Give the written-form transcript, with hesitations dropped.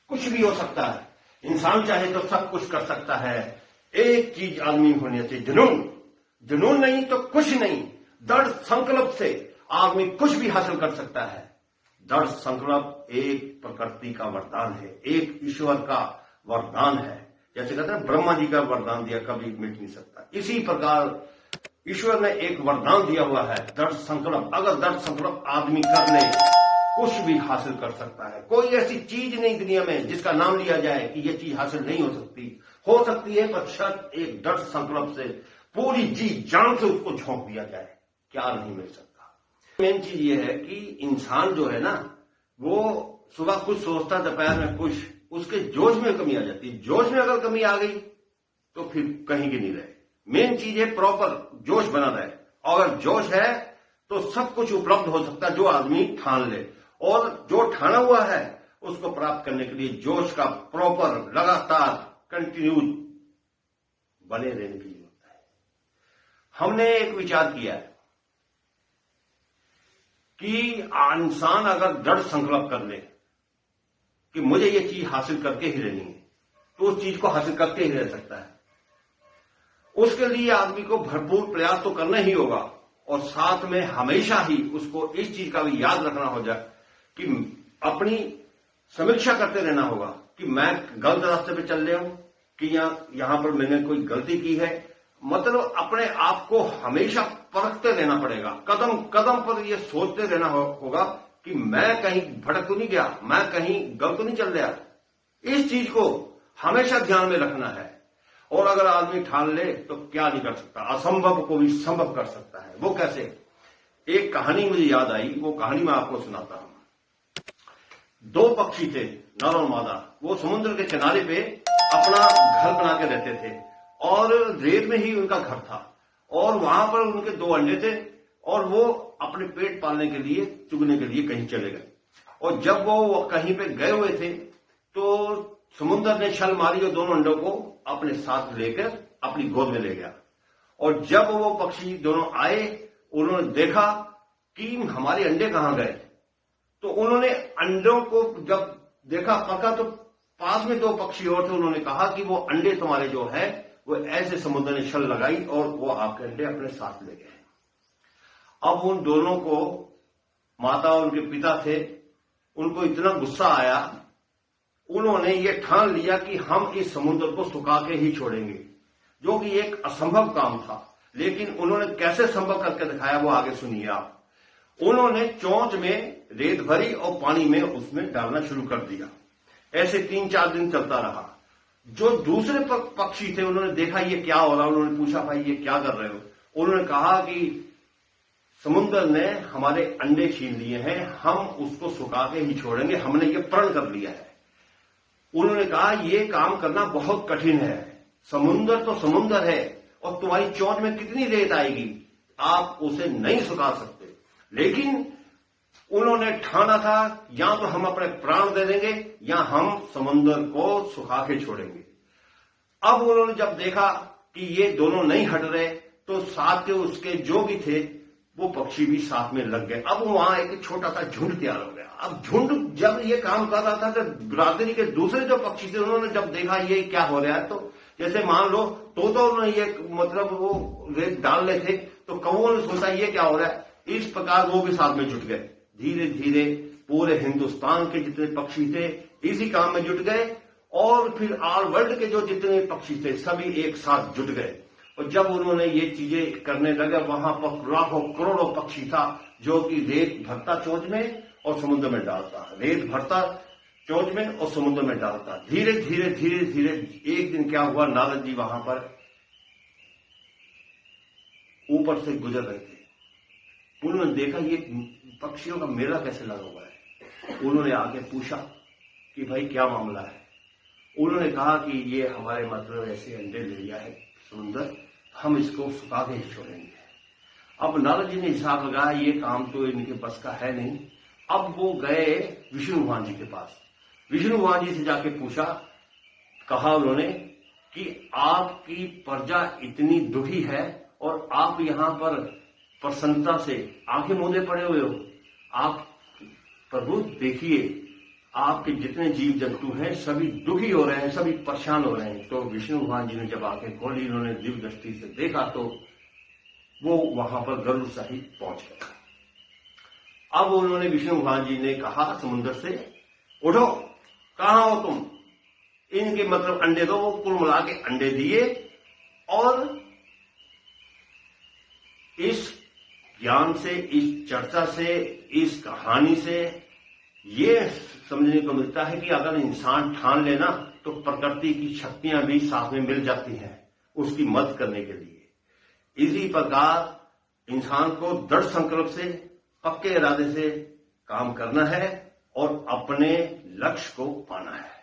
कुछ भी हो सकता है, इंसान चाहे तो सब कुछ कर सकता है। एक चीज आदमी होनी चाहिए, जुनून। जुनून नहीं तो कुछ नहीं, दृढ़ संकल्प से आदमी कुछ भी हासिल कर सकता है। दृढ़ संकल्प एक प्रकृति का वरदान है, एक ईश्वर का वरदान है। जैसे कहते हैं ब्रह्मा जी का वरदान दिया कभी मिट नहीं सकता, इसी प्रकार ईश्वर ने एक वरदान दिया हुआ है, दृढ़ संकल्प। अगर दृढ़ संकल्प आदमी कर ले, कुछ भी हासिल कर सकता है। कोई ऐसी चीज नहीं दुनिया में जिसका नाम लिया जाए कि यह चीज हासिल नहीं हो सकती है, पर शर्त एक दृढ़ संकल्प से पूरी जी जान से उसको झोंक दिया जाए, क्या नहीं मिल सकता। मेन चीज ये है कि इंसान जो है ना, वो सुबह कुछ सोचता, दोपहर में कुछ, उसके जोश में कमी आ जाती है। जोश में अगर कमी आ गई तो फिर कहीं की नहीं रहे। मेन चीज है प्रॉपर जोश बना रहे, और अगर जोश है तो सब कुछ उपलब्ध हो सकता है जो आदमी ठान ले। और जो ठाना हुआ है उसको प्राप्त करने के लिए जोश का प्रॉपर लगातार कंटिन्यू बने रहने की जरूरत है। हमने एक विचार किया है कि इंसान अगर दृढ़ संकल्प कर ले कि मुझे ये चीज हासिल करके ही रहनी है, तो उस चीज को हासिल करके ही रह सकता है। उसके लिए आदमी को भरपूर प्रयास तो करना ही होगा, और साथ में हमेशा ही उसको इस चीज का भी याद रखना हो जाए कि अपनी समीक्षा करते रहना होगा कि मैं गलत रास्ते पे चल रहा हूं कि यहां पर मैंने कोई गलती की है। मतलब अपने आप को हमेशा परखते रहना पड़ेगा, कदम कदम पर यह सोचते रहना होगा कि मैं कहीं भटक तो नहीं गया, मैं कहीं गलत तो नहीं चल रहा। इस चीज को हमेशा ध्यान में रखना है। और अगर आदमी ठान ले तो क्या नहीं कर सकता, असंभव को भी संभव कर सकता है। वो कैसे? एक कहानी मुझे याद आई, वो कहानी मैं आपको सुनाता हूं। दो पक्षी थे, नर और मादा। वो समुद्र के किनारे पे अपना घर बना के रहते थे, और रेत में ही उनका घर था, और वहां पर उनके दो अंडे थे, और वो अपने पेट पालने के लिए, चुगने के लिए कहीं चले गए। और जब वो कहीं पे गए हुए थे तो समुद्र ने छल मारी और दोनों अंडों को अपने साथ लेकर अपनी गोद में ले गया। और जब वो पक्षी दोनों आए, उन्होंने देखा कि हमारे अंडे कहां गए। तो उन्होंने अंडों को जब देखा, पका, तो पास में दो पक्षी और थे। उन्होंने कहा कि वो अंडे तुम्हारे जो है वो ऐसे समुद्र ने छल लगाई और वो आपके अंडे अपने साथ ले गए। अब उन दोनों को, माता और उनके पिता थे, उनको इतना गुस्सा आया, उन्होंने ये ठान लिया कि हम इस समुद्र को सुखा के ही छोड़ेंगे, जो कि एक असंभव काम था। लेकिन उन्होंने कैसे संभव करके दिखाया वो आगे सुनिए आप। उन्होंने चोंच में रेत भरी और पानी में उसमें डालना शुरू कर दिया। ऐसे 3-4 दिन चलता रहा। जो दूसरे पक्षी थे उन्होंने देखा ये क्या हो रहा, उन्होंने पूछा भाई ये क्या कर रहे हो। उन्होंने कहा कि समुद्र ने हमारे अंडे छीन लिए हैं, हम उसको सुखा के ही छोड़ेंगे, हमने ये प्रण कर लिया है। उन्होंने कहा ये काम करना बहुत कठिन है, समुद्र तो समुद्र है और तुम्हारी चोंच में कितनी रेत आएगी, आप उसे नहीं सुखा सकते। लेकिन उन्होंने ठाना था या तो हम अपने प्राण दे देंगे या हम समुद्र को सुखा के छोड़ेंगे। अब उन्होंने जब देखा कि ये दोनों नहीं हट रहे तो साथ के उसके जो भी थे वो पक्षी भी साथ में लग गए। अब वहां एक छोटा सा झुंड तैयार हो गया। अब झुंड जब ये काम कर रहा था तो बिरादरी के दूसरे जो पक्षी थे उन्होंने जब देखा ये क्या हो रहा है, तो जैसे मान लो तो ये मतलब वो रेत डाल रहे थे तो कौओं ने सोचा ये क्या हो रहा है, इस प्रकार वो भी साथ में जुट गए। धीरे धीरे पूरे हिंदुस्तान के जितने पक्षी थे इसी काम में जुट गए, और फिर ऑल वर्ल्ड के जो जितने पक्षी थे सभी एक साथ जुट गए। और जब उन्होंने ये चीजें करने लगे, वहां पर लाखों करोड़ों पक्षी था जो कि रेत भरता चोंच में और समुद्र में डालता, रेत भरता चोंच में और समुद्र में डालता। धीरे धीरे धीरे धीरे एक दिन क्या हुआ, नारद जी वहां पर ऊपर से गुजर रहे थे। उन्होंने देखा ये पक्षियों का मेला कैसे लगा हुआ है। उन्होंने आगे पूछा कि भाई क्या मामला है। उन्होंने कहा कि ये हमारे मतलब ऐसे अंडे ले लिया है समुद्र, हम इसको सुखा के ही छोड़ेंगे। अब नारद जी ने हिसाब लगाया ये काम तो इनके बस का है नहीं। अब वो गए विष्णु भगवान जी के पास। विष्णु भगवान जी से जाके पूछा, कहा उन्होंने कि आपकी प्रजा इतनी दुखी है और आप यहां पर प्रसन्नता से आंखें मूंदे पड़े हुए हो, आप प्रभु देखिए आपके जितने जीव जंतु हैं सभी दुखी हो रहे हैं, सभी परेशान हो रहे हैं। तो विष्णु भगवान जी ने जब आंखें खोली, उन्होंने दिव्य दृष्टि से देखा तो वो वहां पर गरुड़ सहित पहुंच गया। अब उन्होंने विष्णु भगवान जी ने कहा समुद्र से, उठो, कहां हो तुम, इनके मतलब अंडे दो। वो कुल मिला के अंडे दिए और इस ज्ञान से, इस चर्चा से, इस कहानी से ये समझने को मिलता है कि अगर इंसान ठान लेना तो प्रकृति की शक्तियां भी साथ में मिल जाती हैं उसकी मदद करने के लिए। इसी प्रकार इंसान को दृढ़ संकल्प से, पक्के इरादे से काम करना है और अपने लक्ष्य को पाना है।